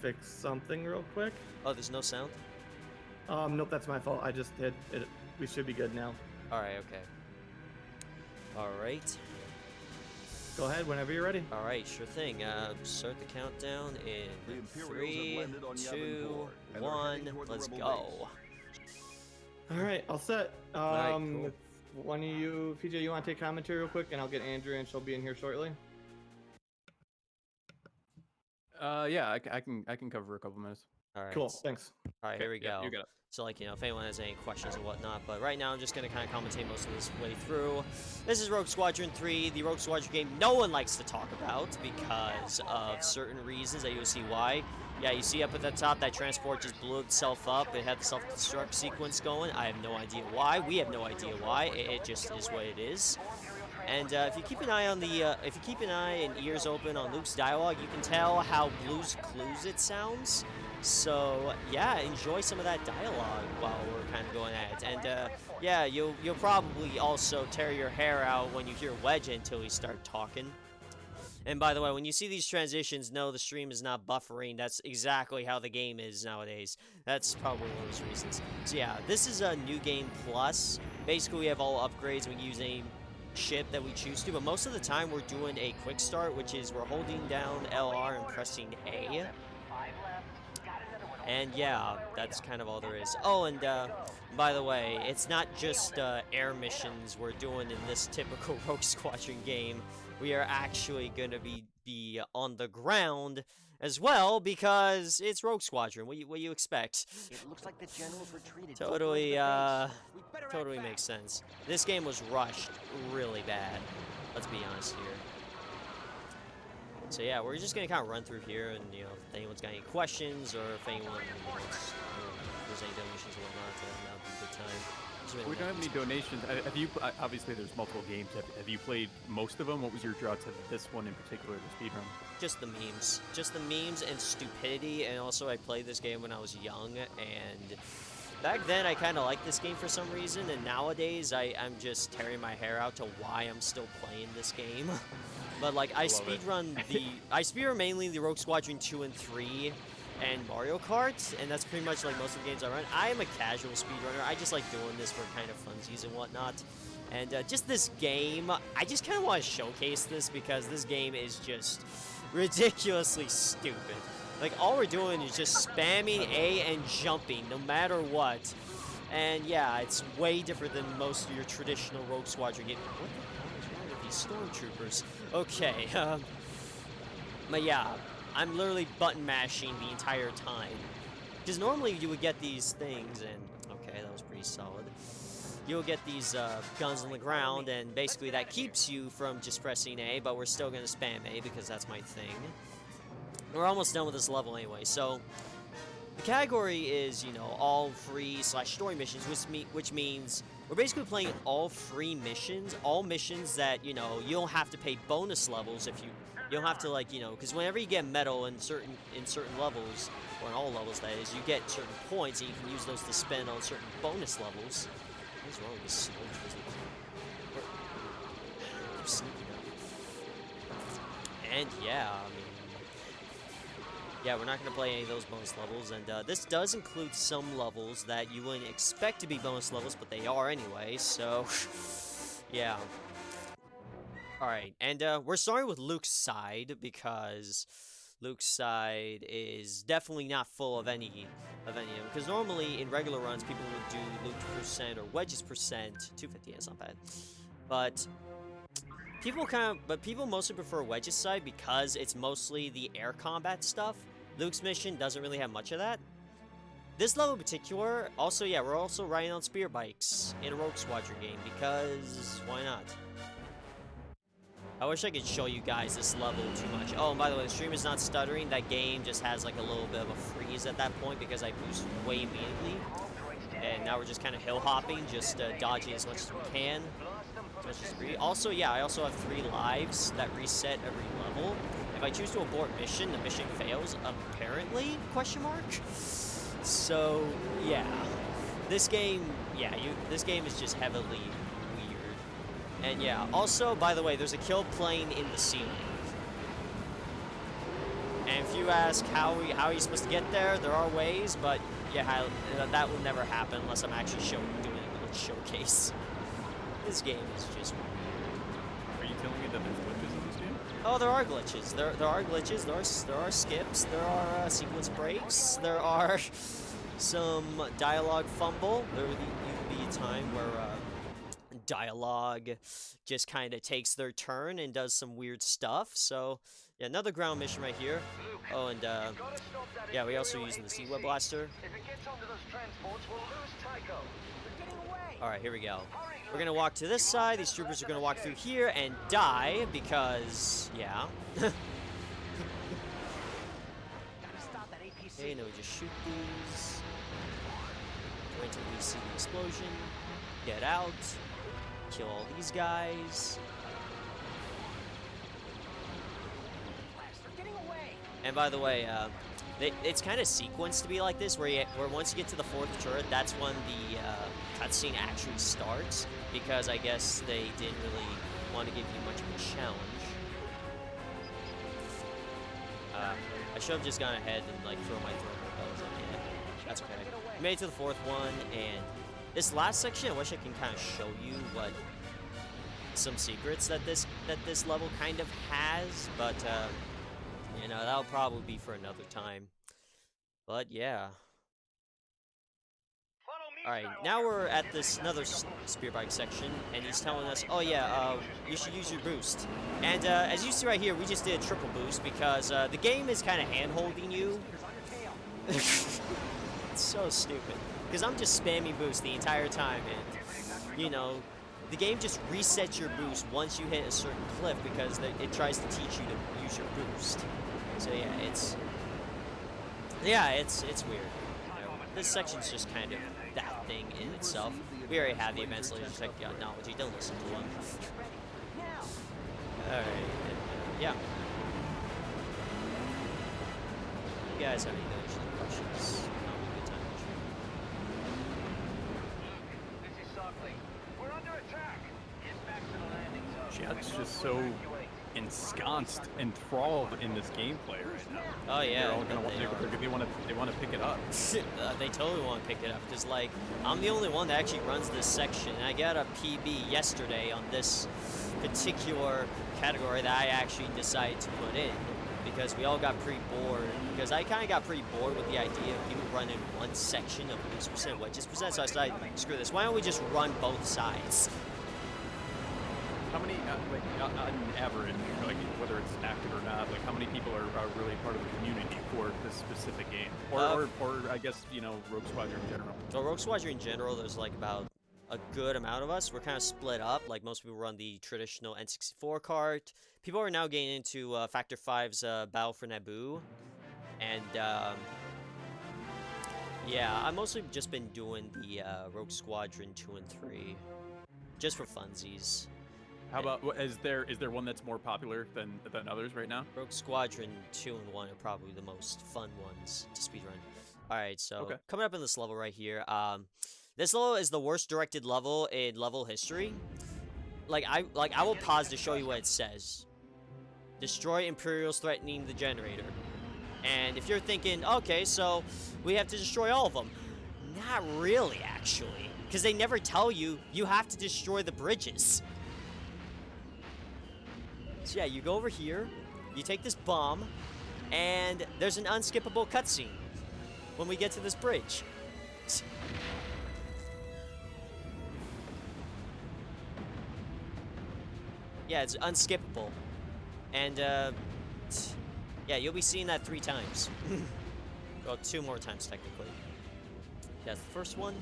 fix something real quick. Oh, there's no sound? Nope, that's my fault. I just did it. We should be good now. Alright, okay. Alright. Go ahead whenever you're ready. Alright, sure thing. Start the countdown in 3, 2, 1. Let's go. Alright, all set. Alright, cool. One of you, PJ, you want to take commentary real quick, and I'll get Andrea, and she'll be in here shortly. Yeah, I can cover a couple minutes. Alright. Cool, thanks. Alright, here we go. You got it. So, like, you know, if anyone has any questions or whatnot, but right now I'm just going to kind of commentate most of this way through. This is Rogue Squadron 3, the Rogue Squadron game no one likes to talk about because of certain reasons that you'll see why. Yeah, you see up at the top that transport just blew itself up. It had the self-destruct sequence going. I have no idea why. We have no idea why. It just is what it is. And if you keep an eye on the, if you keep an eye and ears open on Luke's dialogue, you can tell how Blue's Clues it sounds. So yeah, enjoy some of that dialogue while we're kind of going at it. And yeah, you'll probably also tear your hair out when you hear Wedge until we start talking. And by the way, when you see these transitions, no, the stream is not buffering. That's exactly how the game is nowadays. That's probably one of those reasons. So yeah, this is a New Game Plus. Basically, we have all upgrades. We use a ship that we choose to, but most of the time we're doing a quick start, which is we're holding down LR and pressing A. And yeah, that's kind of all there is. Oh, and by the way, it's not just air missions we're doing in this typical Rogue Squadron game. We are actually going to be on the ground as well because it's Rogue Squadron. What you expect? It looks like the generals retreated. Totally makes sense. This game was rushed really bad. Let's be honest here. So yeah, we're just gonna kind of run through here, and you know, if anyone's got any questions or if anyone wants, there's any donations or whatnot, then that'll be a good time. We don't have any donations. Have you? Obviously, there's multiple games. Have you played most of them? What was your draw to this one in particular, the speedrun? Just the memes and stupidity. And also, I played this game when I was young, and back then I kind of liked this game for some reason. And nowadays, I'm just tearing my hair out to why I'm still playing this game. But like I speedrun mainly the Rogue Squadron 2 and 3 and Mario Kart, and that's pretty much like most of the games I run. I am a casual speedrunner. I just like doing this for kind of funsies and whatnot. And just this game, I just kind of want to showcase this because this game is just ridiculously stupid. Like all we're doing is just spamming A and jumping no matter what. And yeah, it's way different than most of your traditional Rogue Squadron games. What the hell is wrong with these stormtroopers? Okay, but yeah, I'm literally button mashing the entire time. Because normally you would get these things, and okay, that was pretty solid. You'll get these guns on the ground, and basically that keeps you from just pressing A, but we're still going to spam A because that's my thing. We're almost done with this level anyway, so the category is, you know, all free / story missions, which means we're basically playing all free missions, all missions that, you know, you don't have to pay bonus levels if you don't have to, like, you know, because whenever you get medal in certain levels, or in all levels that is, you get certain points and you can use those to spend on certain bonus levels. What is wrong with this sneaking up? And yeah, I mean, yeah, we're not going to play any of those bonus levels, and this does include some levels that you wouldn't expect to be bonus levels, but they are anyway, so yeah. Alright, and we're starting with Luke's side, because Luke's side is definitely not full of any of them, because normally in regular runs, people would do Luke's percent or Wedge's percent. 250, that's not bad. But people mostly prefer Wedge's side because it's mostly the air combat stuff. Luke's mission doesn't really have much of that. This level in particular, also, yeah, we're also riding on speeder bikes in a Rogue Squadron game because why not? I wish I could show you guys this level too much. Oh, and by the way, the stream is not stuttering. That game just has like a little bit of a freeze at that point because I boost way immediately. And now we're just kind of hill hopping, just dodging as much as we can. Also, yeah, I also have 3 lives that reset every level. If I choose to abort mission, the mission fails, apparently, question mark? So, yeah. This game, yeah, this game is just heavily weird. And yeah, also, by the way, there's a kill plane in the ceiling. And if you you ask how are you supposed to get there, there are ways, but yeah, that will never happen unless I'm actually doing a little showcase. This game is just... Are you telling me that there's glitches in this game? Oh, there are glitches. There are glitches. There are skips. There are sequence breaks. There are some dialogue fumble. There would be a time where dialogue just kind of takes their turn and does some weird stuff. So yeah, another ground mission right here. Oh, and yeah, we also using the Sea-Web Blaster. All right, here we go. We're gonna walk to this side. These troopers are gonna walk through here and die because, yeah. Okay, now we just shoot these. Wait until we see the explosion. Get out. Kill all these guys. And by the way, it's kind of sequenced to be like this, where once you get to the 4th turret, that's when the cutscene actually starts, because I guess they didn't really want to give you much of a challenge. I should have just gone ahead and like throw my thermal, but I was like, yeah, that's okay. We made it to the 4th one, and this last section, I wish I can kind of show you what some secrets that this level kind of has, but you know, that'll probably be for another time. But yeah. Alright, now we're at this another spear bike section, and he's telling us, oh yeah, you should use your boost. And as you see right here, we just did a triple boost because the game is kind of hand-holding you. It's so stupid. Because I'm just spamming boost the entire time, and, you know, the game just resets your boost once you hit a certain cliff because it tries to teach you to use your boost. So yeah, it's weird. You know, this section's just kind of that thing in itself. We already have the advanced laser technology. Don't listen to them. All right, yeah. You guys have any questions? Good time. Jet's just so ensconced, enthralled in this gameplay right now. Oh yeah, they want to pick it up. They totally want to pick it up because, like, I'm the only one that actually runs this section. And I got a PB yesterday on this particular category that I actually decided to put in because we all got pretty bored. Because I kind of got pretty bored with the idea of people running one section of boost percent, wedges percent. So I decided, screw this. Why don't we just run both sides? How many, like, on average, like, whether it's active or not, like, how many people are really part of the community for this specific game? Or I guess, you know, Rogue Squadron in general? Well, Rogue Squadron in general, there's, like, about a good amount of us. We're kind of split up. Like, most people run the traditional N64 cart. People are now getting into Factor 5's Battle for Naboo. And, yeah, I've mostly just been doing the Rogue Squadron 2 and 3. Just for funsies. How about, is there one that's more popular than others right now? Rogue Squadron 2 and 1 are probably the most fun ones to speedrun. Alright, so coming up in this level right here, this level is the worst directed level in level history. I will pause to show you what it says. Destroy Imperials threatening the generator. And if you're thinking, okay, so we have to destroy all of them. Not really, actually. Because they never tell you have to destroy the bridges. So yeah, you go over here, you take this bomb, and there's an unskippable cutscene when we get to this bridge. Yeah, it's unskippable. And, yeah, you'll be seeing that 3 times. Well, 2 more times, technically. That's the first one.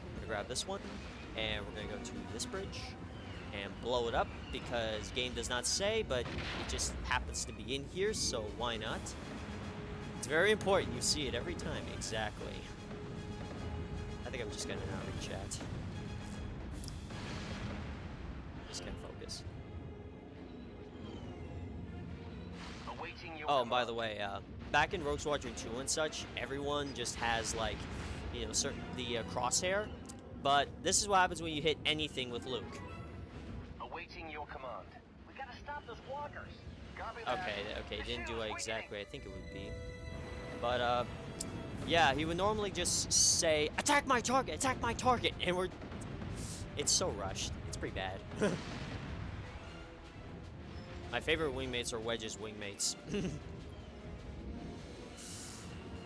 I'm gonna grab this one. And we're gonna go to this bridge and blow it up because game does not say, but it just happens to be in here, so why not? It's very important. You see it every time. Exactly. I think I'm just gonna now read chat. Just gonna focus. Oh, and by the way, back in Rogue Squadron 2 and such, everyone just has, like, you know, the crosshair. But this is what happens when you hit anything with Luke. Awaiting your command. We gotta stop those Okay, didn't do it exactly I think it would be. But, yeah, he would normally just say, attack my target, and it's so rushed. It's pretty bad. My favorite wingmates are Wedge's wingmates.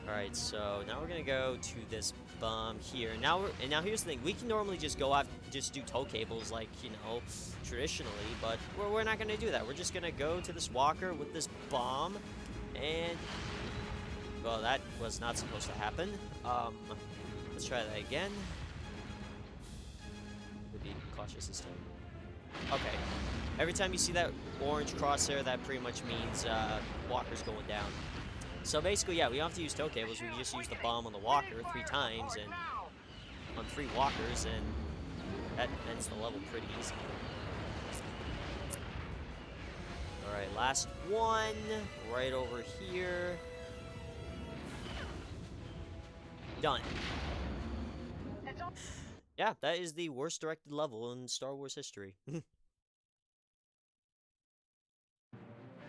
Alright, so now we're gonna go to this bomb here. Now here's the thing. We can normally just go out, just do tow cables like, you know, traditionally, but we're not gonna do that. We're just gonna go to this walker with this bomb, and, well, that was not supposed to happen. Let's try that again. We'll be cautious this time. Okay. Every time you see that orange crosshair, that pretty much means walker's going down. So basically, yeah, we don't have to use tow cables. We can just use the bomb on the walker 3 times and on 3 walkers, and that ends the level pretty easy. All right, last one right over here. Done. Yeah, that is the worst directed level in Star Wars history.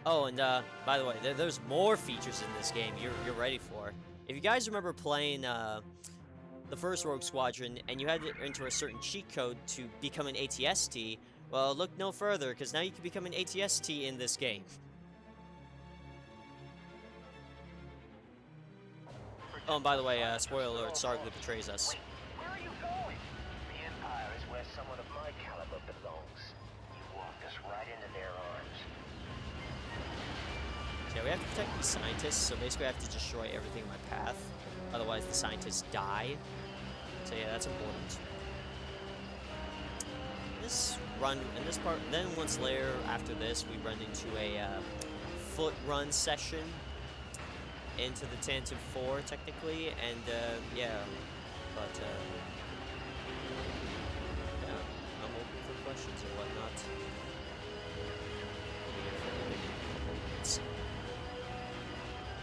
Oh, and by the way, there's more features in this game you're ready for. If you guys remember playing the first Rogue Squadron and you had to enter a certain cheat code to become an ATST, well, look no further, because now you can become an ATST in this game. Oh, and by the way, spoiler alert, Sargly betrays us. Where are you going? The Empire is where someone of my caliber belongs. You walked us right into their arms. Yeah, we have to protect these scientists, so basically I have to destroy everything in my path. Otherwise, the scientists die. So yeah, that's important. This run, in this part, then once later, after this, we run into a foot run session into the Tantive 4, technically, and yeah, but yeah, I'm open for questions or whatnot.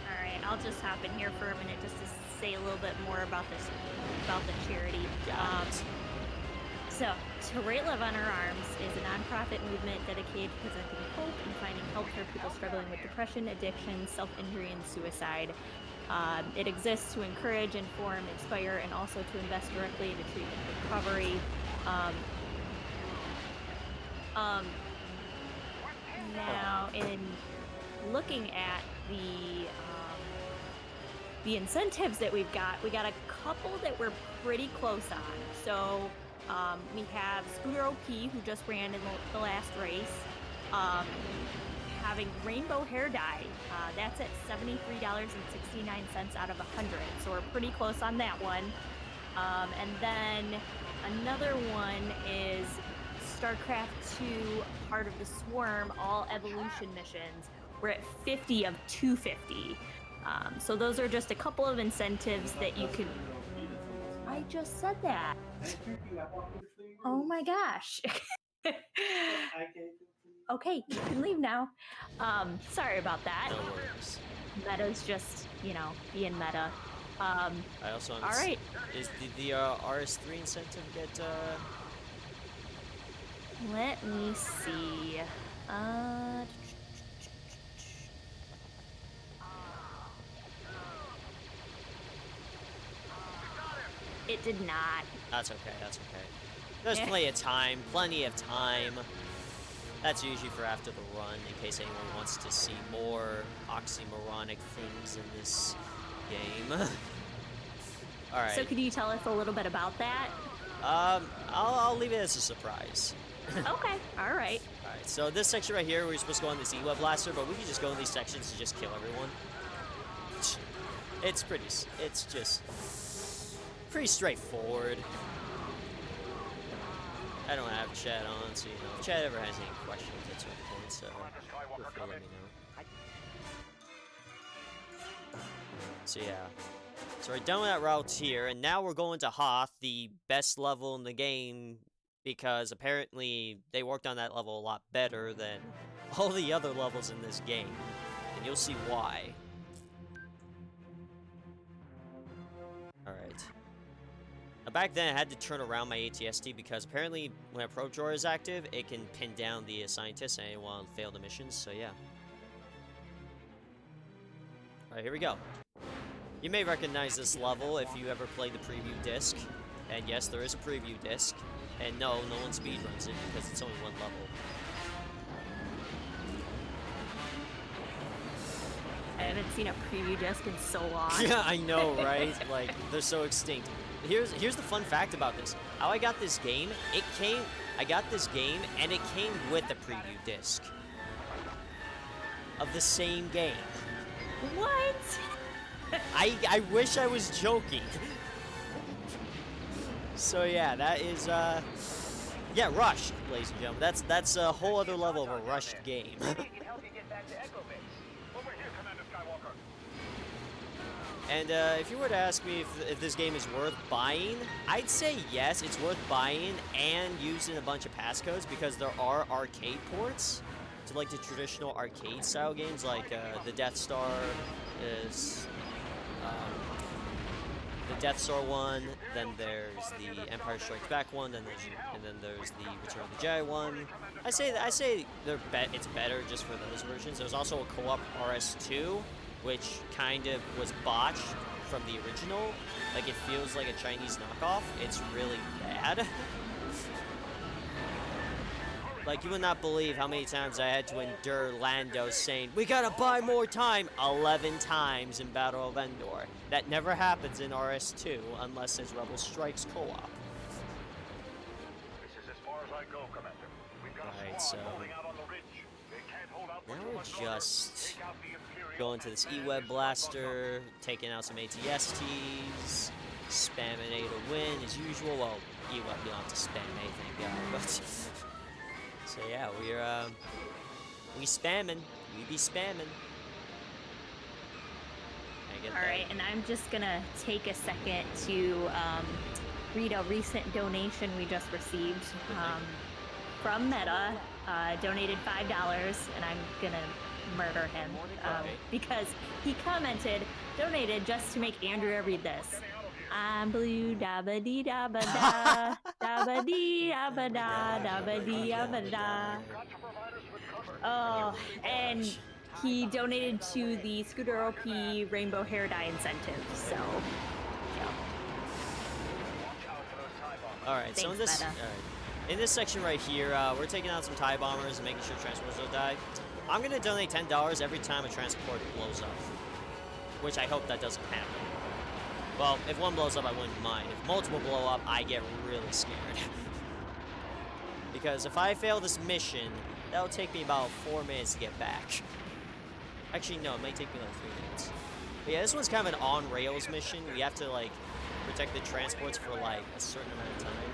Alright, I'll just hop in here for a minute just to say a little bit more about this, about the charity. So, To Right Love on Our Arms is a nonprofit movement dedicated to presenting hope and finding help for people struggling with depression, addiction, self-injury, and suicide. It exists to encourage, inform, inspire, and also to invest directly into treatment and recovery. Now, in looking at the incentives that we got a couple that we're pretty close on. So we have Scooter OP, who just ran in the last race, having rainbow hair dye. That's at $73.69 out of 100. So we're pretty close on that one. And then another one is StarCraft 2, part of the Swarm, all evolution missions. We're at 50 of 250. So those are just a couple of incentives that you can... I just said that. Oh my gosh. Okay, you can leave now. Sorry about that. No worries. Meta's just, you know, being meta. I also all right. Is the RS3 incentive get Let me see. It did not. That's okay, that's okay. There's plenty of time, That's usually for after the run, in case anyone wants to see more oxymoronic things in this game. Alright. So could you tell us a little bit about that? I'll leave it as a surprise. Okay, alright. Alright, so this section right here, we're supposed to go on this E-Web blaster, but we can just go in these sections and just kill everyone. It's just pretty straightforward. I don't have chat on, so you know, if chat ever has any questions at certain points, feel free to let me know. So yeah. So we're done with that route here, and now we're going to Hoth, the best level in the game, because apparently they worked on that level a lot better than all the other levels in this game. And you'll see why. Alright. Back then, I had to turn around my ATST because apparently when a probe drawer is active, it can pin down the scientists and I didn't want to fail the missions, so yeah. Alright, here we go. You may recognize this level if you ever played the preview disc. And yes, there is a preview disc. And no one speedruns it because it's only one level. I haven't seen a preview disc in so long. Yeah, I know, right? Like, they're so extinct. Here's the fun fact about this. How I got this game, I got this game and it came with a preview disc. Of the same game. What? I wish I was joking. So yeah, that is yeah, Rush, ladies and gentlemen. That's a whole other level of a rushed game. We can help you get back to Echo Base. Over here, Commander Skywalker. And if you were to ask me if this game is worth buying, I'd say yes, it's worth buying and using a bunch of passcodes because there are arcade ports to like the traditional arcade style games like the Death Star is the Death Star one, then there's the Empire Strikes Back one, then there's the Return of the Jedi one. I say it's better just for those versions. There's also a co-op RS2, which kind of was botched from the original. Like it feels like a Chinese knockoff. It's really bad. Like you would not believe how many times I had to endure Lando saying, "We gotta buy more time," 11 times in Battle of Endor. That never happens in RS2 unless it's Rebel Strikes co-op. This is as far as I go, Commander. We've got a Alright, squad so holding out on the ridge. They can't hold out for now too we're much longer. just Take out the Imperial going to this E-Web blaster, taking out some ATSTs, spamming A to win as usual. Well, E-Web, you don't have to spam anything, God, but so yeah, we spamming. We be spamming. All right, and I'm just gonna take a second to read a recent donation we just received from Meta. Donated $5, and I'm gonna murder him because he commented, donated just to make Andrea read this. I'm blue, dabba dee dabba da, dabba dee dabba da, dabba dee dabba da. Oh, and he donated to the Scooter OP Rainbow Hair Dye incentive, so, yeah. Alright, so in this, in this section right here, we're taking out some TIE bombers and making sure transporters don't die. I'm gonna donate $10 every time a transport blows up, which I hope that doesn't happen. Well, if one blows up, I wouldn't mind. If multiple blow up, I get really scared. Because if I fail this mission, that'll take me about 4 minutes to get back. Actually, no, it might take me like 3 minutes. But yeah, this one's kind of an on-rails mission. We have to, like, protect the transports for, like, a certain amount of time.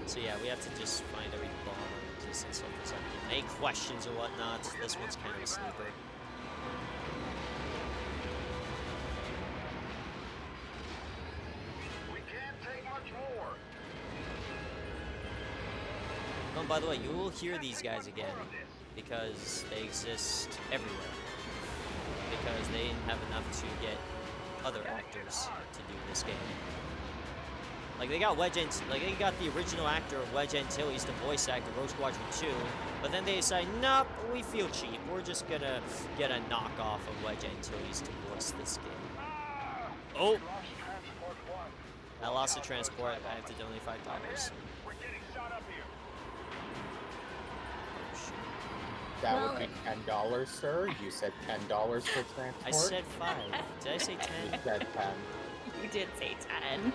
So yeah, we have to just find every bomb in existence. If there's any questions or whatnot, this one's kind of a sleeper. Oh, by the way, you will hear these guys again because they exist everywhere. Because they didn't have enough to get other actors to do this game. Like they got they got the original actor of Wedge Antilles to voice act the Rogue Squadron 2, but then they decided, nope, we feel cheap. We're just gonna get a knockoff of Wedge Antilles to voice this game. Oh! I lost the transport. I have to donate $5. That would be $10, sir. You said $10 for transport. I said 5. Did I say 10? You said 10. You did say 10.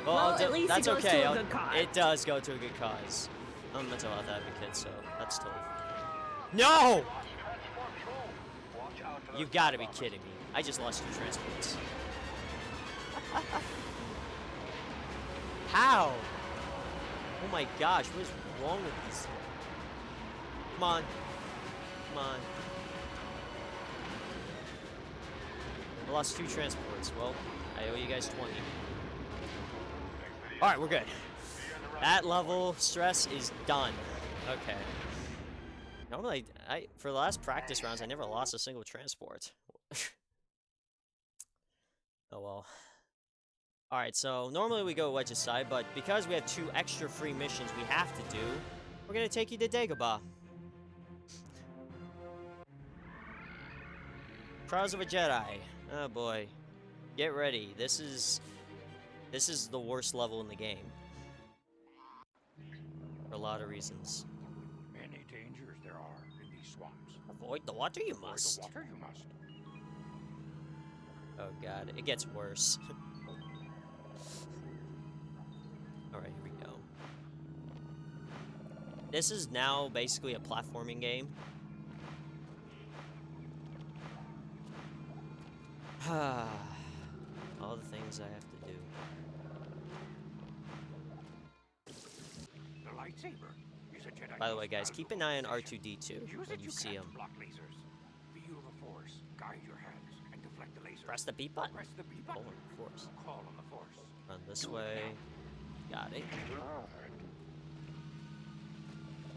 Well, at least that's it goes okay. to a good cause. It does go to a good cause. I'm a mental health advocate, so that's totally fine. No! You've got to be kidding me. I just lost 2 transports. How? Oh my gosh, what is wrong with these? Come on. Come on. I lost 2 transports. Well, I owe you guys 20. Alright, we're good. That level stress is done. Okay. Normally, for the last practice rounds, I never lost a single transport. Oh well. Alright, so normally we go Wedge's side, but because we have 2 extra free missions we have to do, we're gonna take you to Dagobah. Trials of a Jedi. Oh boy. Get ready. This is the worst level in the game. For a lot of reasons. Many dangers there are in these swamps. Avoid the water you must. Avoid the water you must. Oh god, it gets worse. Alright, here we go. This is now basically a platforming game. All the things I have to do. The lightsaber is a Jedi. By the way, guys, keep an eye on R2-D2 when you see him. Block lasers. Feel the force. Guide your hands and deflect the laser. Press the B button. Press the B Oh, button. of course. Call on the force. Run this way. Got it.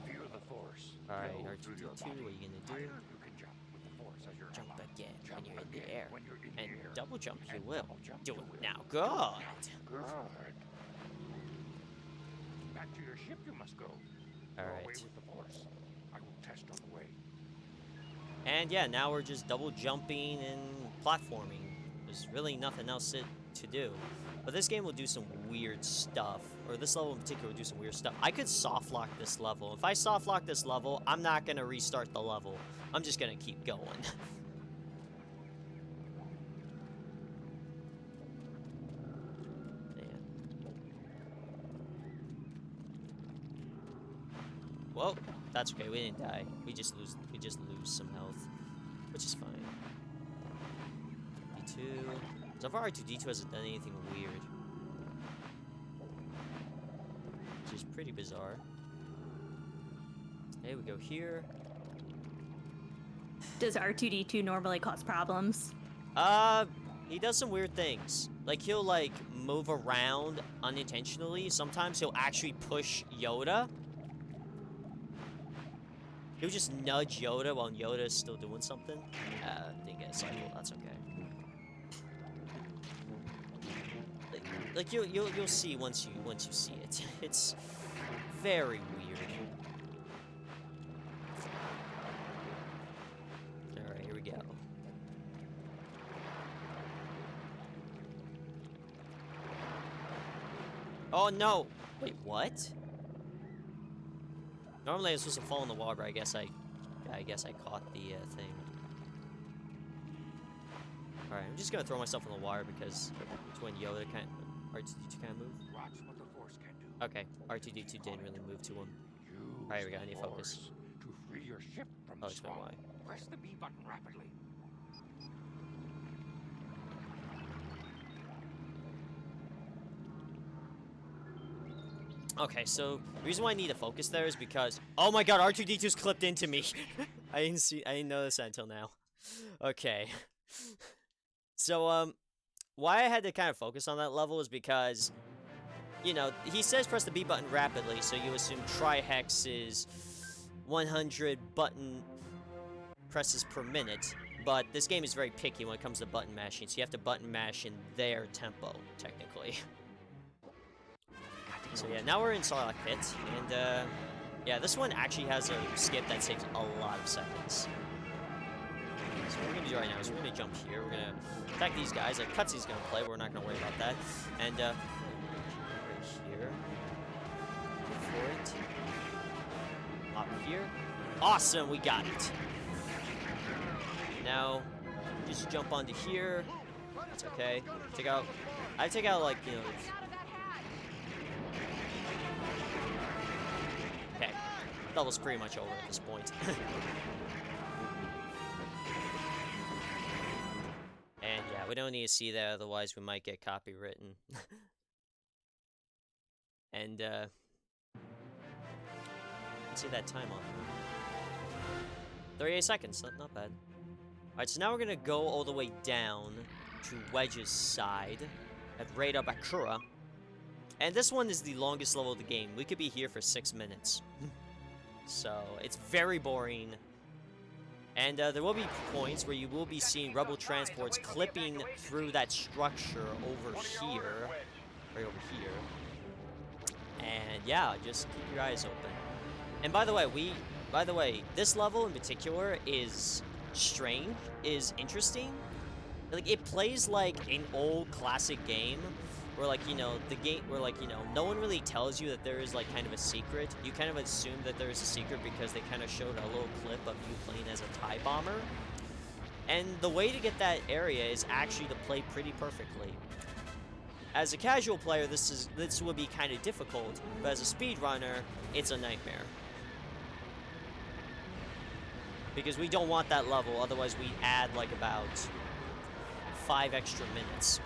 Feel the force. Alright, Flow through your R2-D2, body. what are you gonna do? Higher you can jump with the force as your Jump ally. again when Jump you're in the again air. when you're in the And air. double jump you And will. double jump Do you it will. now. Good. Good. Back to your ship you must go. Go away Alright. with the force. I will test on the way. And yeah, now we're just double jumping and platforming. There's really nothing else to do. But this game will do some weird stuff. Or this level in particular will do some weird stuff. I could soft lock this level. If I soft lock this level, I'm not going to restart the level. I'm just going to keep going. Man. Well, that's okay. We didn't die. We just lose some health, which is fine. D2. So far, R2-D2 hasn't done anything weird, which is pretty bizarre. Okay, we go here. Does R2-D2 normally cause problems? He does some weird things. Like, he'll, like, move around unintentionally. Sometimes he'll actually push Yoda. He'll just nudge Yoda while Yoda is still doing something. Didn't get a cycle. That's okay. Like you'll see once you see it. It's very weird. All right, here we go. Oh no! Wait, what? Normally I'm supposed to fall in the water, but I guess I caught the thing. All right, I'm just gonna throw myself in the water because it's when Yoda R2-D2 kind of moved. Watch what the force can do. Okay, R2-D2 didn't really move to him. Alright, here we go, I need focus. To free your ship from I'll the explain swamp. why. Press the B button rapidly. Okay, so the reason why I need to focus there is because oh my god, R2-D2's clipped into me. I didn't notice that until now. Okay. So why I had to kind of focus on that level is because you know, he says press the B button rapidly, so you assume Tri-Hex is 100 button presses per minute, but this game is very picky when it comes to button mashing, so you have to button mash in their tempo, technically. So yeah, now we're in Sarlacc Pit, and yeah, this one actually has a skip that saves a lot of seconds. So what we're gonna do right now is we're gonna jump here, we're gonna attack these guys, like Cutsey's gonna play, we're not gonna worry about that, and right here, go for it, hop here, awesome, we got it. Now, just jump onto here, that's okay, I take out like, you know, okay, level's pretty much over at this point. And yeah, we don't need to see that, otherwise we might get copywritten. And let's see that time on. 38 seconds, not bad. Alright, so now we're gonna go all the way down to Wedge's side at Rada Bakura. And this one is the longest level of the game. We could be here for 6 minutes. So it's very boring. And there will be points where you will be seeing rebel transports clipping through that structure over here. Right over here. And yeah, just keep your eyes open. And by the way, this level in particular is strange, is interesting. Like, it plays like an old classic game where, like, you know, no one really tells you that there is, like, kind of a secret. You kind of assume that there is a secret because they kind of showed a little clip of you playing as a TIE bomber. And the way to get that area is actually to play pretty perfectly. As a casual player, this would be kind of difficult, but as a speedrunner, it's a nightmare. Because we don't want that level, otherwise we add, like, about 5 extra minutes.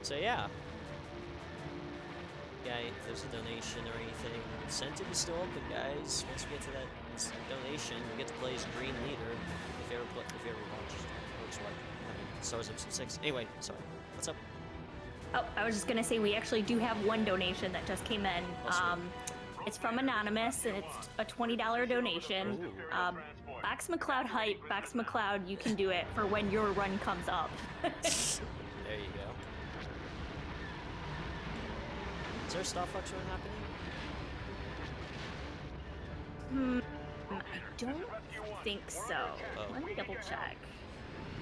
So yeah. Yeah, if there's a donation or anything, incentive is still open, guys. Once we get to that donation, we get to play as Green Leader. If you ever watched Star Wars Episode 6. Anyway, sorry. What's up? Oh, I was just gonna say we actually do have one donation that just came in. It's from Anonymous, and it's a $20 donation. Box McCloud hype, Box McCloud, you can do it for when your run comes up. There you go. Is there a Star Fox run happening? I don't think so. Oh. Let me double check.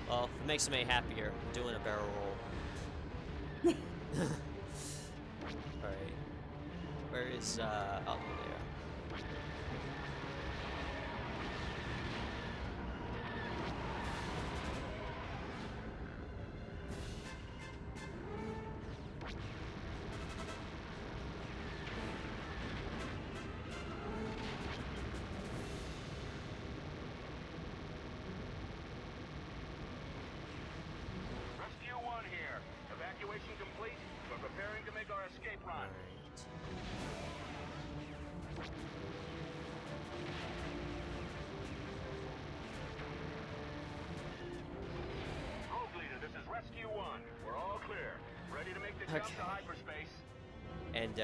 Well, if it makes me happier, I'm doing a barrel roll. Alright. Where is, oh, there. Rescue 1 here. Evacuation complete. We're preparing to make our escape run. Alright. Rogue Leader, this is Rescue 1. We're all clear. Ready to make the jump Okay. to hyperspace. And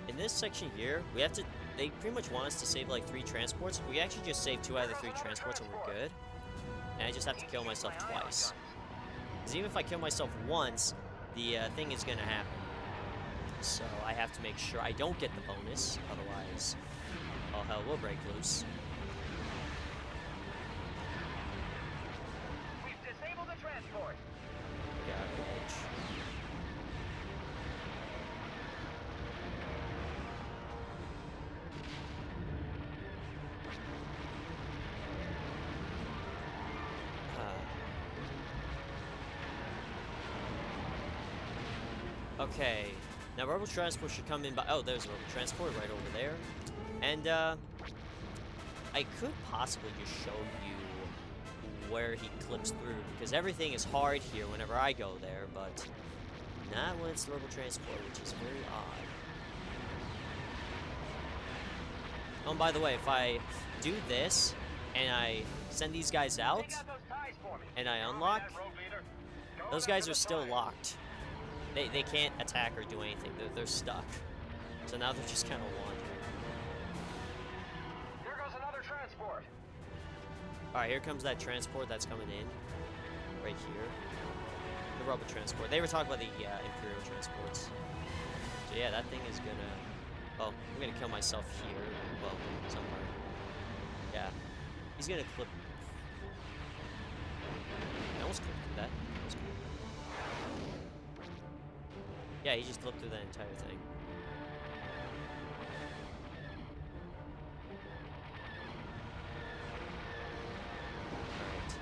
in this section here, we have to, they pretty much want us to save like 3 transports. We actually just saved 2 out of the 3 transports and we're good. And I just have to kill myself twice. Because even if I kill myself once, the thing is going to happen. So I have to make sure I don't get the bonus, otherwise all hell will break loose. We've disabled the transport. Garbage. Okay, now rebel transport should come in by, oh, there's a rebel transport right over there. And I could possibly just show you where he clips through, because everything is hard here whenever I go there, but not when it's the rebel transport, which is very odd. Oh, and by the way, if I do this and I send these guys out Take out those ties for me. and I unlock, Rogue Leader. Go those back guys to are the still front. locked. They can't attack or do anything. They're stuck. So now they're just kind of wandering. Here goes another transport. Alright, here comes that transport that's coming in. Right here. The rebel transport. They were talking about the Imperial transports. So yeah, that thing is gonna... Well, I'm gonna kill myself here. Well, somewhere. Yeah. He's gonna clip... I almost clipped through that. That was cool. Yeah, he just clipped through that entire thing. Alright.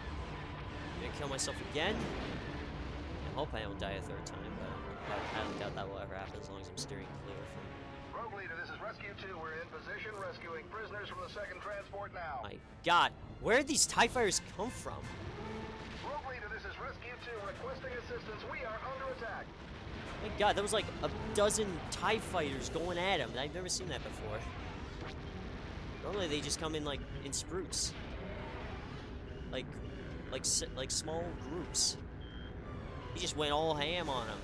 I'm gonna kill myself again. I hope I don't die a 3rd time, but I don't doubt that will ever happen as long as I'm steering clear from... Rogue Leader, this is Rescue 2. We're in position, rescuing prisoners from the 2nd transport now. My god, where did these TIE fighters come from? Rogue Leader, this is Rescue 2 requesting assistance. We are under attack. My god, there was like a dozen TIE fighters going at him. I've never seen that before. Normally they just come in like in spruts. Like small groups. He just went all ham on him.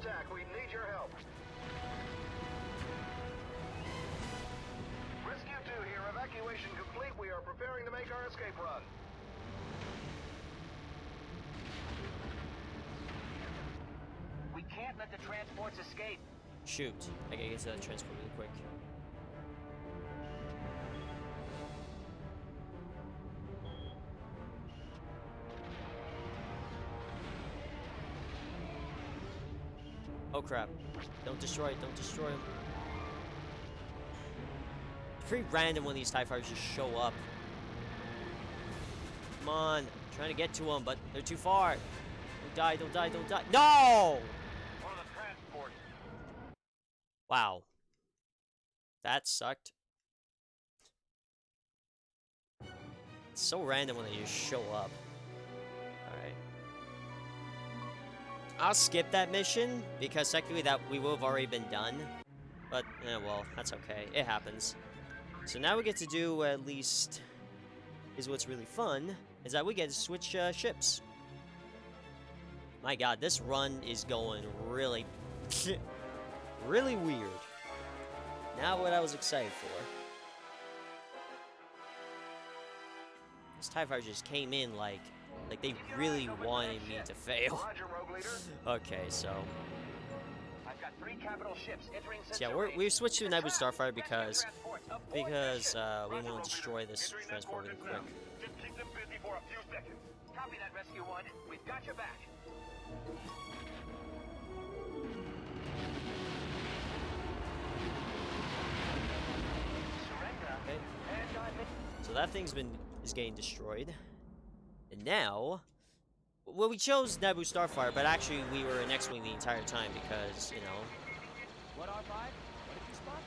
attack. We need your help. Rescue 2 here. Evacuation complete. We are preparing to make our escape run. We can't let the transports escape. Shoot. I gotta get to that transport really quick. Oh crap. Don't destroy it, don't destroy him. It's pretty random when these TIE fighters just show up. Come on. I'm trying to get to them, but they're too far. Don't die, don't die, don't die. No! One of the transports. Wow. That sucked. It's so random when they just show up. Alright. I'll skip that mission, because technically that we will have already been done. But, well, that's okay. It happens. So now we get to do, at least, is what's really fun, is that we get to switch ships. My god, this run is going really, really weird. Not what I was excited for. This TIE fighter just came in like they really wanted me to fail. Roger, Rogue Leader. Okay, so I've got 3 capital ships entering yeah, we switched to Naibu Starfighter because we want to destroy this transport really quick. Just keep them busy for a few seconds. Copy that, Rescue 1. We've got your back. Surrender. Okay. And I'm So that thing's is getting destroyed. And now, well, we chose Naboo Starfire, but actually we were in X-Wing the entire time because, you know. What, R5? What did you spot?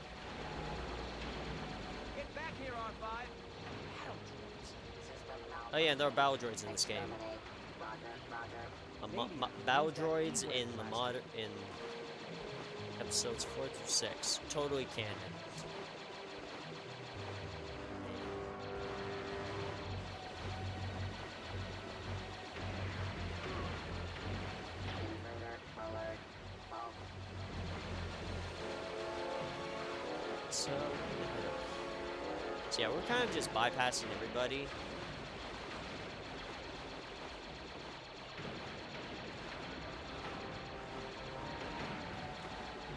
Get back here, R5! Oh yeah, and there are battle droids in this game. Battle droids in the in episodes 4 through 6, totally canon. So yeah, we're kind of just bypassing everybody.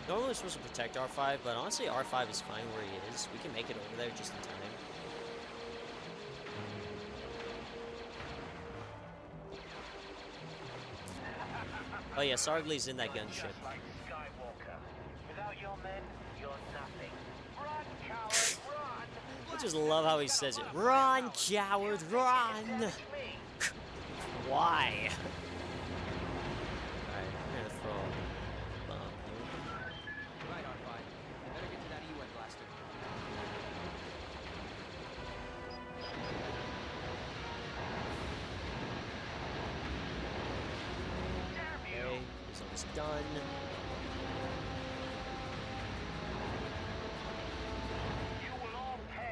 Normally we're supposed to protect R5, but honestly R5 is fine where he is. We can make it over there just in time. Oh yeah, Sargli's in that gunship. just like Skywalker. Without your men, you're nothing. Run, coward, run! I just love how he says it. Run, coward, run! Why? Alright, I'm gonna throw a bomb here. Right, R5. I better get to that E-Web blaster. Okay, this one's done. You will all pay.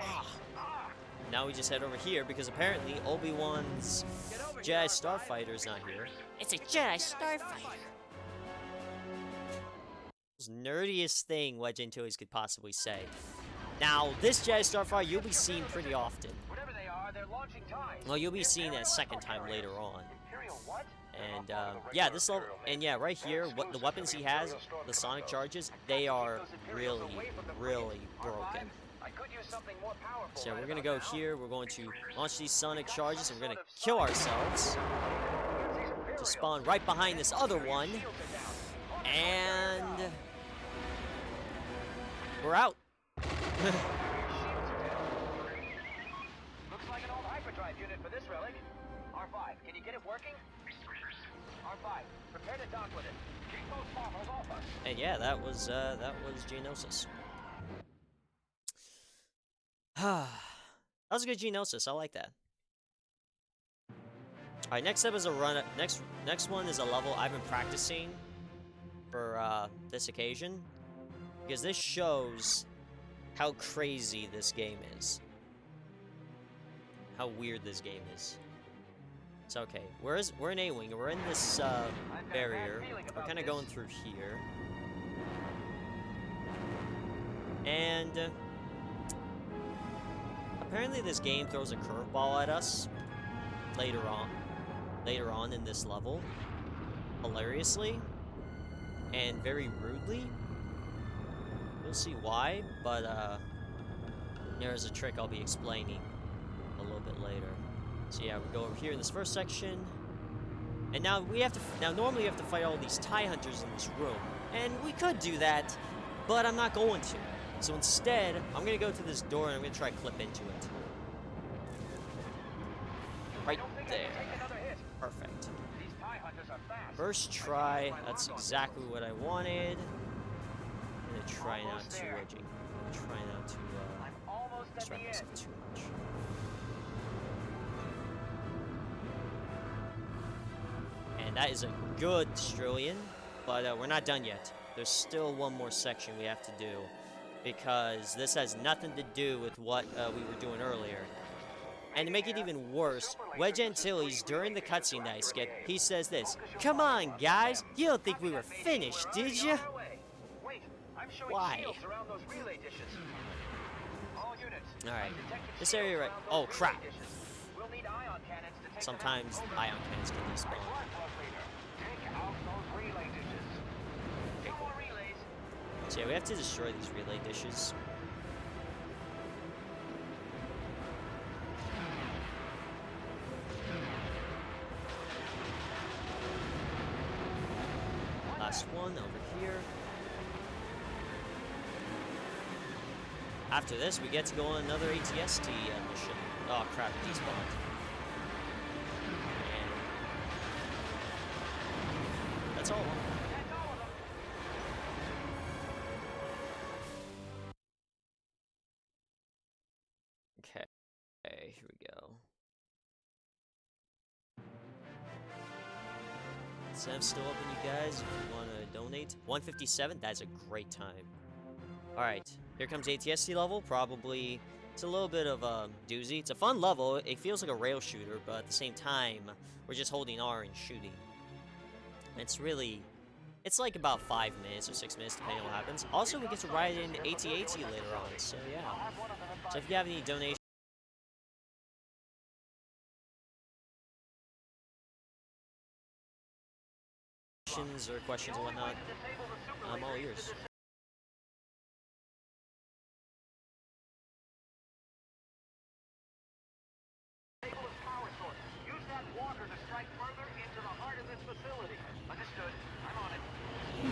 Now we just head over here because apparently Obi-Wan's Jedi Starfighter is not here. It's a Jedi Starfighter. Most nerdiest thing Wedge Antilles could possibly say. Now, this Jedi Starfighter you'll be seeing pretty often. Whatever they are, they're launching ties. Well, you'll be seeing it a second time later on. Imperial what? And yeah, this level, and yeah, right here, what the weapons he has, the sonic charges, they are really, really broken. I could use something more powerful. So right we're gonna about go now. here. We're going to launch these sonic charges, and we're gonna kill ourselves to spawn right behind this other one, and we're out. Looks like an old hyperdrive unit for this relic. R5, can you get it working? R5, prepare to dock with it. Keep those bombers off us. And yeah, that was Geonosis. That was a good Geonosis. I like that. All right, next up is a run. Next one is a level I've been practicing for this occasion because this shows how crazy this game is. How weird this game is. It's okay. We're in A-Wing. We're in this barrier. We're kind of going through here. And apparently this game throws a curveball at us later on in this level, hilariously and very rudely. You'll see why, but there's a trick I'll be explaining a little bit later. So yeah, we go over here in this first section, and now normally you have to fight all these TIE hunters in this room, and we could do that, but I'm not going to. So instead, I'm gonna go to this door and I'm gonna try to clip into it. Right there. Perfect. First try, that's exactly what I wanted. I'm gonna try not to distract myself too much. And that is a good Strillion, but we're not done yet. There's still one more section we have to do, because this has nothing to do with what we were doing earlier. And to make it even worse, Wedge Antilles, during the cutscene that I skipped, he says this: "Come on, guys, you don't think we were finished, did you?" Why? Alright, this area right... Oh, crap. Sometimes ion cannons can despawn. Okay, cool. So yeah, we have to destroy these relay dishes. Last one over here. After this, we get to go on another ATST mission. Oh crap, it despawned. And that's all. Okay, here we go. So I'm still open, you guys, if you want to donate. 157, that's a great time. Alright, here comes ATST level. Probably, it's a little bit of a doozy. It's a fun level. It feels like a rail shooter, but at the same time, we're just holding R and shooting. It's really, it's like about 5 minutes or 6 minutes, depending on what happens. Also, we get to ride in AT-AT later on, so yeah. So if you have any donations or questions or whatnot, I'm all ears.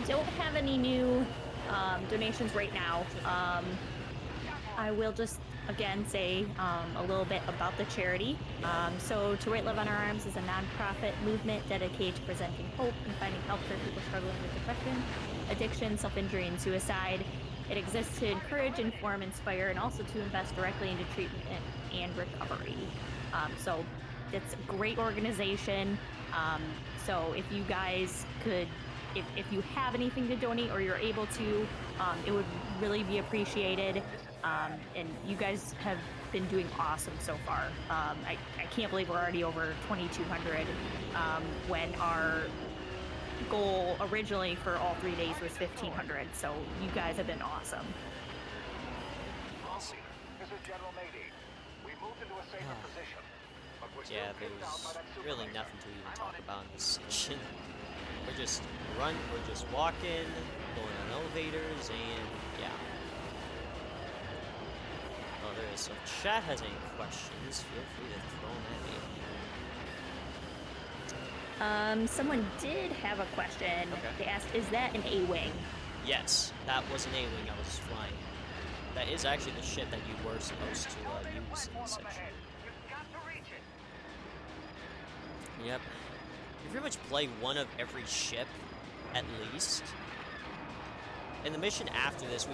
Don't have any new donations right now. I will just again say a little bit about the charity. So To Right Love on Our Arms is a non-profit movement dedicated to presenting hope and finding help for people struggling with depression, addiction, self-injury, and suicide. It exists to encourage, inform, inspire, and also to invest directly into treatment and recovery. So it's a great organization. So if you guys could, if you have anything to donate or you're able to, it would really be appreciated. And you guys have been doing awesome so far. I can't believe we're already over 2,200 when our goal originally for all 3 days was 1,500. So you guys have been awesome. Awesome. This is General Mayday. We moved into a safer position. Yeah, there's really nothing to even talk about in this section. We're just walking, going on elevators, and yeah. Oh, there is. So if chat has any questions, feel free to throw them at me. Someone did have a question. Okay. They asked, is that an A-Wing? Yes, that was an A-Wing I was flying. That is actually the ship that you were supposed to use in this section. Yep. You pretty much play one of every ship, at least. In the mission after this,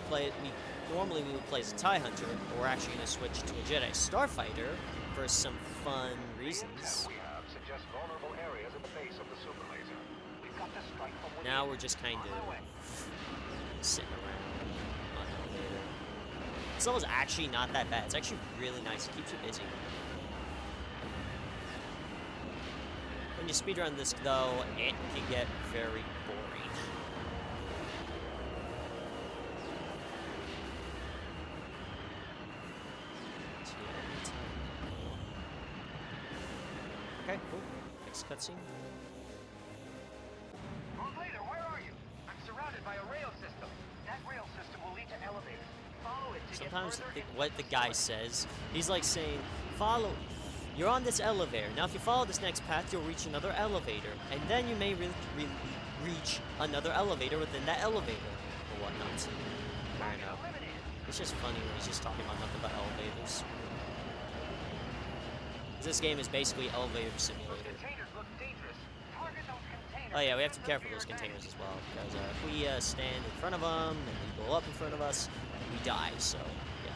normally we would play as a TIE Hunter, but we're actually going to switch to a Jedi Starfighter for some fun reasons. Now we're just kind of sitting around on an elevator. This level's actually not that bad. It's actually really nice. It keeps you busy. When you speedrun this, though, it can get very boring. Okay, cool. Next cutscene. Later, where are you? I'm surrounded by a rail system. That rail system will lead to elevators. Follow it to Sometimes get further what the guy says, he's like saying, follow, you're on this elevator. Now if you follow this next path, you'll reach another elevator. And then you may reach another elevator within that elevator. Or whatnot. I don't know. It's just funny when he's just talking about nothing but elevators. This game is basically elevator simulator. Containers look dangerous. Target those containers. Oh yeah, we have to be careful of those containers as well, because if we stand in front of them and they blow up in front of us, we die, so yeah.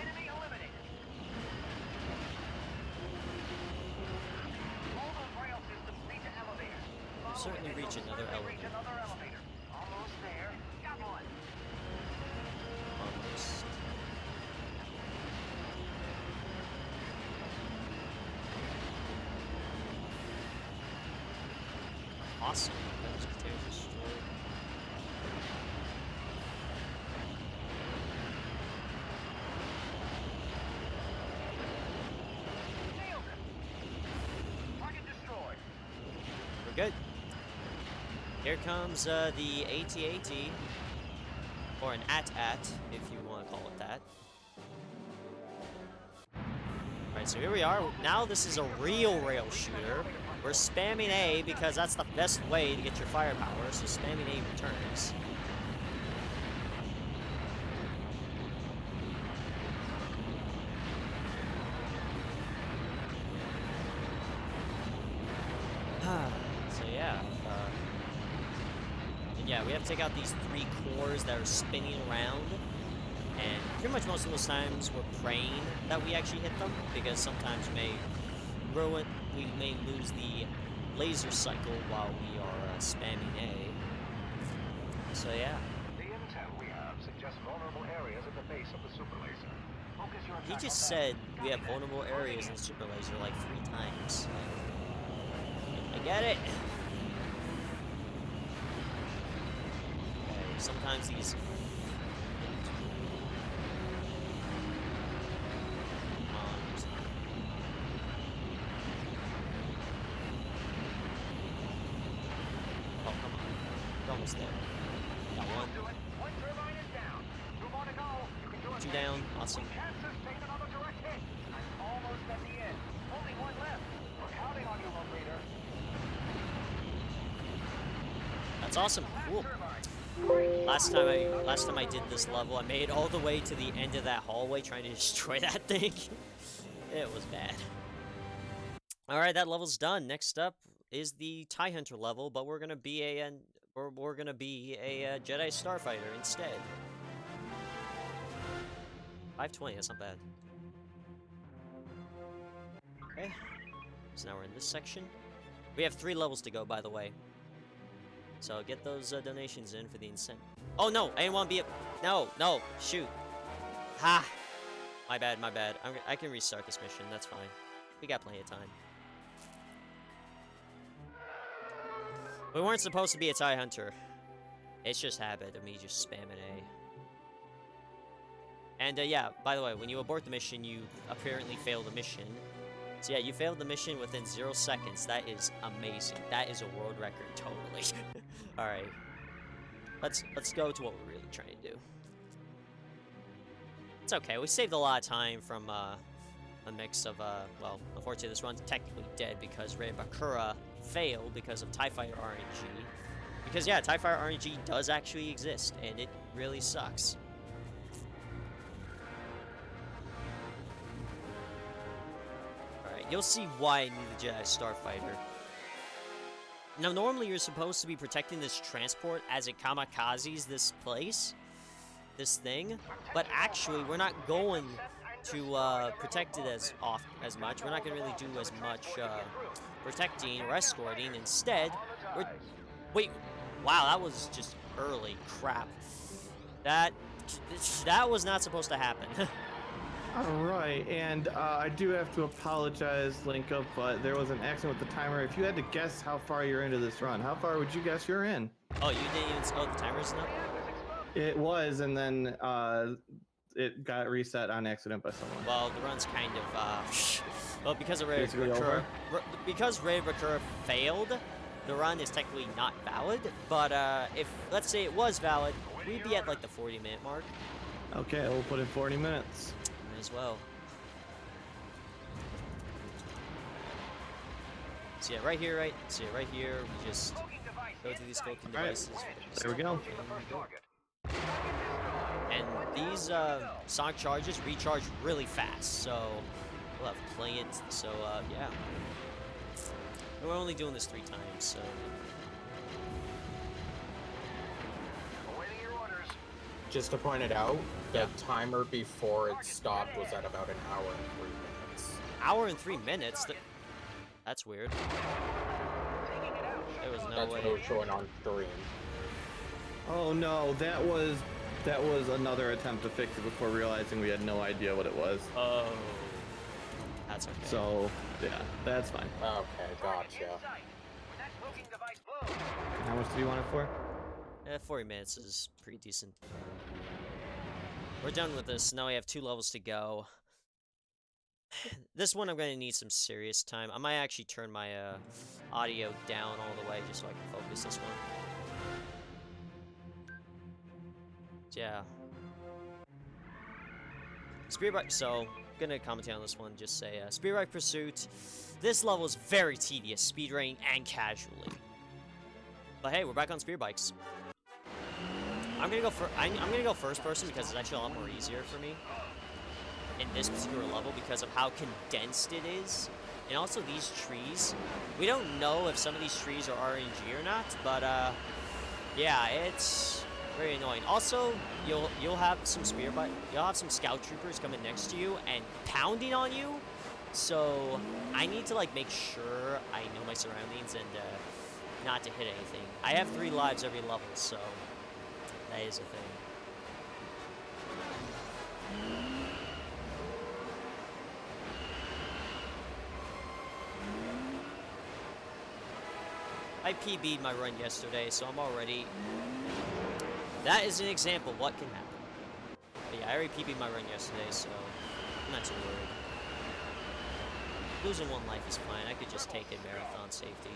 Enemy eliminated. All those rail systems lead to elevators. We'll certainly reach another Reach elevator. another elevator. Almost there. Got one. Almost. Awesome. Those containers destroyed. Nailed it. Target destroyed. We're good. Here comes the AT-AT, or an AT-AT, if you want to call it that. Alright, so here we are. Now this is a real rail shooter. We're spamming A because that's the best way to get your firepower, so spamming A returns. So yeah, and yeah, we have to take out these 3 cores that are spinning around, and pretty much most of those times we're praying that we actually hit them, because sometimes we may lose the laser cycle while we are spamming A. So yeah. The intel we have suggests vulnerable areas at the base of the super laser. Focus your He attack just on that. said we have vulnerable areas in Super Laser like 3 times. I get it. Okay, sometimes these. Oh, come on. We're almost there. Got one. Do it. One turbine is down. 2 more to go. You can do it. 2 man. down. Awesome. Can't sustain another direct hit. I'm almost at the end. Only 1 left. We're counting on you, operator. That's awesome. Cool. Turbine. Last time I did this level, I made it all the way to the end of that hallway trying to destroy that thing. It was bad. Alright, that level's done. Next up is the TIE Hunter level, but we're gonna be a Jedi Starfighter instead. 520, that's not bad. Okay. So now we're in this section. We have 3 levels to go, by the way. So get those donations in for the incentive. Oh no, I didn't want to be a... No, shoot. Ha! My bad. I can restart this mission, that's fine. We got plenty of time. We weren't supposed to be a TIE Hunter. It's just habit of me just spamming A. And yeah, by the way, when you abort the mission, you apparently fail the mission. So yeah, you failed the mission within 0 seconds. That is amazing. That is a world record, totally. Alright. Let's go to what we're really trying to do. It's okay, we saved a lot of time from a mix of, well, unfortunately this run's technically dead because Ray Bakura failed because of TIE Fighter RNG. Because yeah, TIE Fighter RNG does actually exist, and it really sucks. Alright, you'll see why I need the Jedi Starfighter. Now, normally you're supposed to be protecting this transport as it kamikazes this place, this thing, but actually we're not going to protect it as much. We're not going to really do as much protecting or escorting. Instead, wait, wow, that was just early crap. That was not supposed to happen. All right, and I do have to apologize, Linka, but there was an accident with the timer. If you had to guess how far you're into this run, how far would you guess you're in? Oh, you didn't even. Oh, the timer isn't up. It was, and then it got reset on accident by someone. Well, the run's kind of. Well, because of Basically over? because Raid Recur failed, the run is technically not valid. But if let's say it was valid, we'd be at like the 40-minute mark. Okay, we'll put in 40 minutes. Might as well. See it right here, right? See it right here. We just go to these cloaking devices. There we go. And these Sonic charges recharge really fast, so we'll have plenty. So yeah, and we're only doing this 3 times, so. Awaiting your orders. Just to point it out, the Yeah. timer before it stopped was at about an hour and 3 minutes. Hour and 3 minutes. That's weird. There was no That's way. what it was showing on stream. Oh no, that was another attempt to fix it before realizing we had no idea what it was. Oh, that's okay. So yeah, that's fine. Okay, gotcha. How much do you want it for? 40 minutes is pretty decent. We're done with this. Now we have 2 levels to go. This one I'm going to need some serious time. I might actually turn my audio down all the way just so I can focus this one. Yeah. Speed Bike. So, gonna commentate on this one. Just say Speed Bike Pursuit. This level is very tedious, speedrunning and casually. But hey, we're back on speed bikes. I'm gonna go I'm gonna go first person because it's actually a lot more easier for me in this particular level because of how condensed it is, and also these trees. We don't know if some of these trees are RNG or not, but yeah, it's very annoying. Also, you'll have some you'll have some scout troopers coming next to you and pounding on you. So I need to like make sure I know my surroundings and not to hit anything. I have 3 lives every level, so that is a thing. I PB'd my run yesterday, so I'm already... That is an example of what can happen. But yeah, I already PB'd my run yesterday, so I'm not too worried. Losing 1 life is fine. I could just take a marathon safety.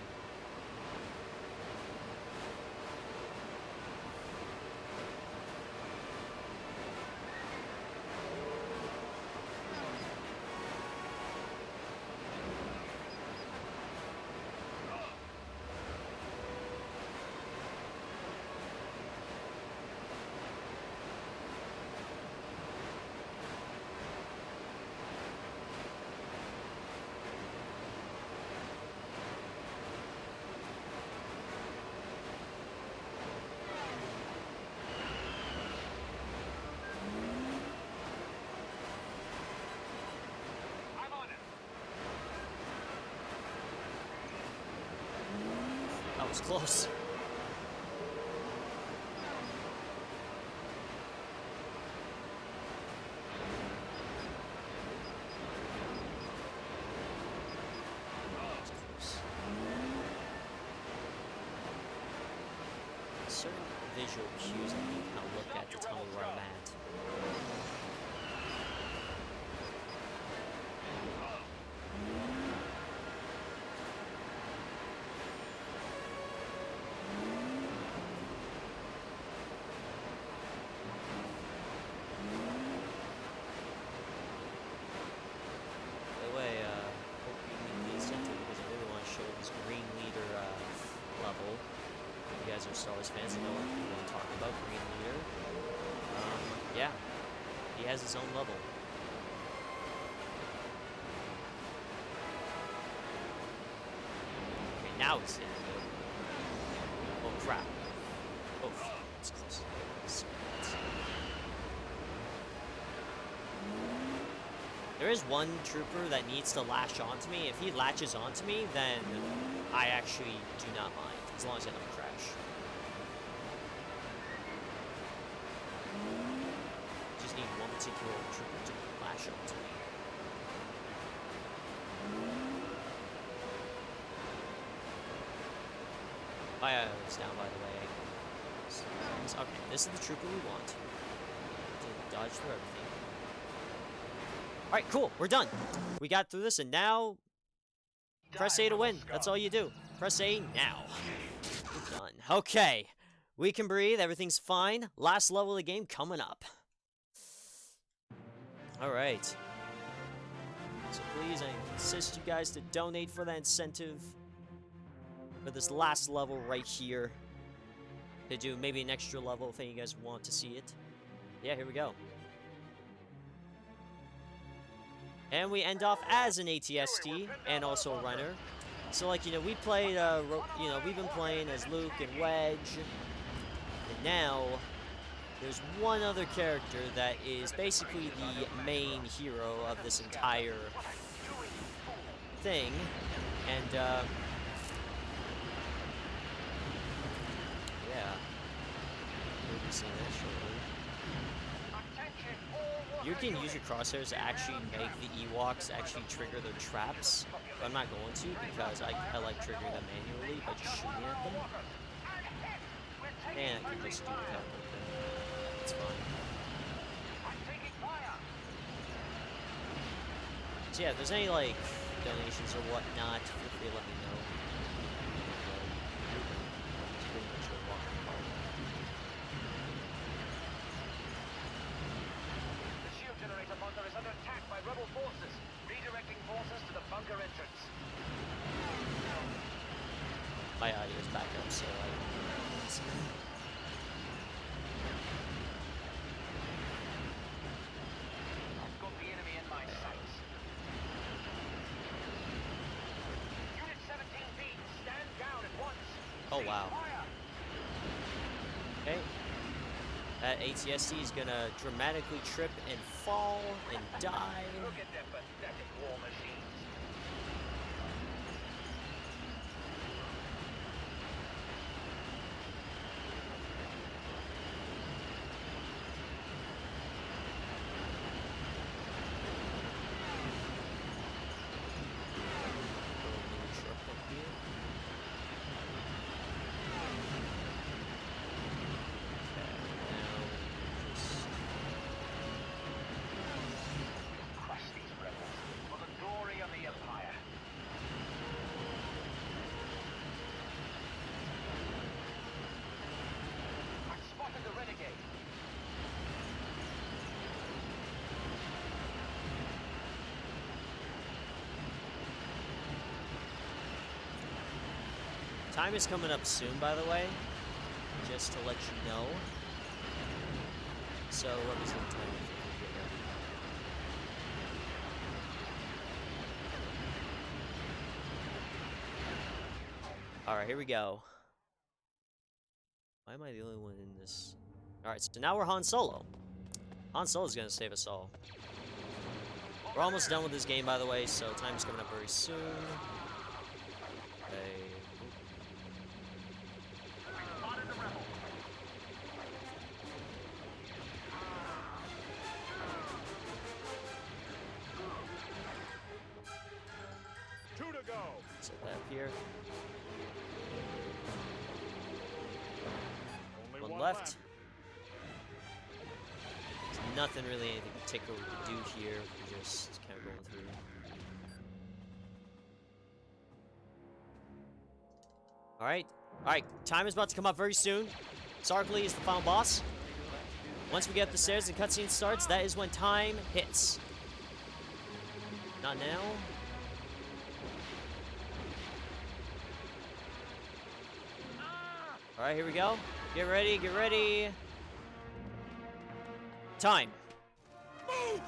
That was close. Certain visual cues I need to kind of look at to tell me where I'm at. By the way, hope you meet the incentive because I really want to show this green leader level. You guys are Star Wars fans, you know what we want to talk about, green leader. Yeah, he has his own level. Okay, now he's hitting me. Oh crap. Oh, that's close. There is one trooper that needs to latch onto me. If he latches onto me, then I actually do not mind, as long as I don't crash. Just need one particular trooper to lash show it to me. Oh yeah, it's down by the way. Okay, this is the trooper we want. To dodge through everything. Alright, cool, we're done. We got through this, and now press A to win. That's all you do. Press A now. We're done. Okay. We can breathe. Everything's fine. Last level of the game coming up. Alright. So please, I insist you guys to donate for that incentive. For this last level right here. To do maybe an extra level if any of you guys want to see it. Yeah, here we go. And we end off as an ATST and also a runner. So, like, you know, we played, you know, we've been playing as Luke and Wedge. And now, there's one other character that is basically the main hero of this entire thing. And, yeah. We'll be seeing that shortly. You can use your crosshairs to actually make the Ewoks actually trigger their traps. But I'm not going to because I like triggering them manually by just shooting at them. And I can just do it that way. It's fine. So yeah, if there's any like donations or whatnot, feel free to let me know. It's pretty much a walk in the park. The shield generator bunker is under attack by rebel forces, redirecting forces to the bunker entrance. My audio's back up, so I can see. I've got the enemy in my sights. Unit 17B, stand down at once. Oh wow. Cease fire. Okay. That ATST is gonna dramatically trip and fall and die. Look at their pathetic war machines. Crush these rebels for the glory of the Empire. I've spotted the renegade. Time is coming up soon, by the way, just to let you know. So let me see the time. Alright, here we go. Why am I the only one in this? Alright, so now we're Han Solo. Han Solo's gonna save us all. We're almost done with this game, by the way, so time is coming up very soon. Okay. Set that up here. One left. There's nothing really anything particular we can do here. We're just kind of going through. Alright. Alright, time is about to come up very soon. Sarkly is the final boss. Once we get up the stairs and cutscene starts, that is when time hits. Not now. Alright, here we go. Get ready, get ready. Time. Move!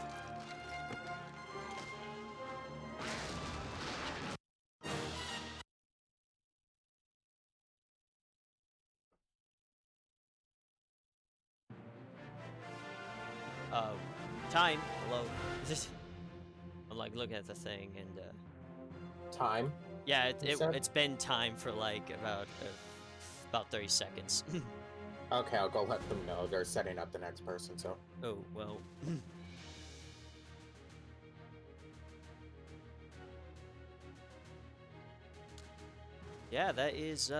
Time. Hello. I'm like looking at the thing and Time? yeah, You said? it's been time for like about 30 seconds. Okay, I'll go let them know they're setting up the next person, so. Oh, well. yeah, that is,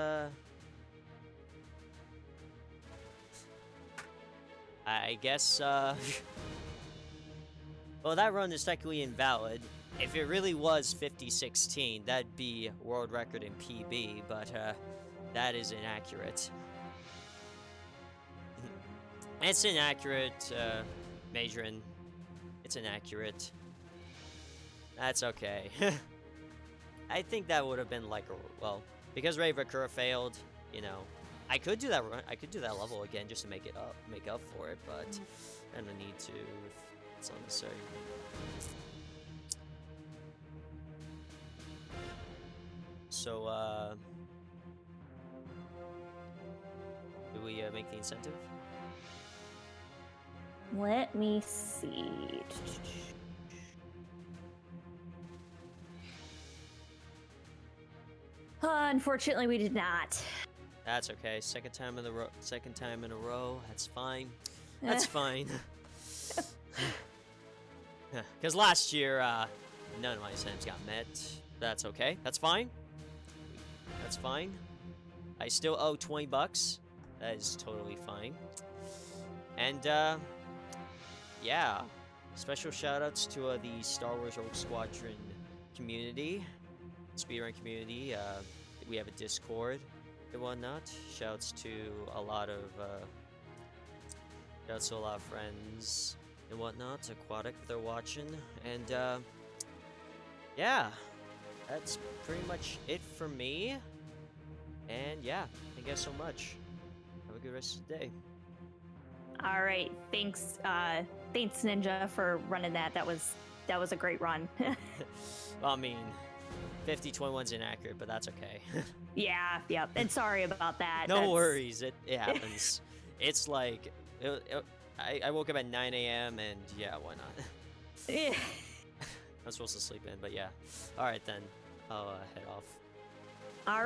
I guess, well, that run is technically invalid. If it really was 50-16, that'd be world record in PB, but, that is inaccurate. It's inaccurate, Majrin. It's inaccurate. That's okay. I think that would have been like a, well, because Ray Vakura failed, you know, I could do that run, I could do that level again just to make up for it, but I don't need to if it's unnecessary. So, do we make the incentive? Let me see. Unfortunately, we did not. That's okay. Second time in a row. That's fine. That's fine. Because last year, none of my incentives got met. That's okay. That's fine. That's fine. I still owe 20 bucks. That is totally fine. And, yeah. Special shoutouts to the Star Wars Rogue Squadron community, speedrun community. We have a Discord and whatnot. Shouts to a lot of friends and whatnot. Aquatic if they're watching. And yeah, that's pretty much it for me. And yeah, thank you guys so much. Have a good rest of the day. All right, thanks, thanks Ninja for running that. That was a great run. Well, I mean, 50-21's inaccurate, but that's okay. Yeah, yep. And sorry about that. No worries, it happens. It's like, I woke up at 9 a.m. and yeah, why not? Yeah. I'm supposed to sleep in, but yeah. All right then, I'll head off.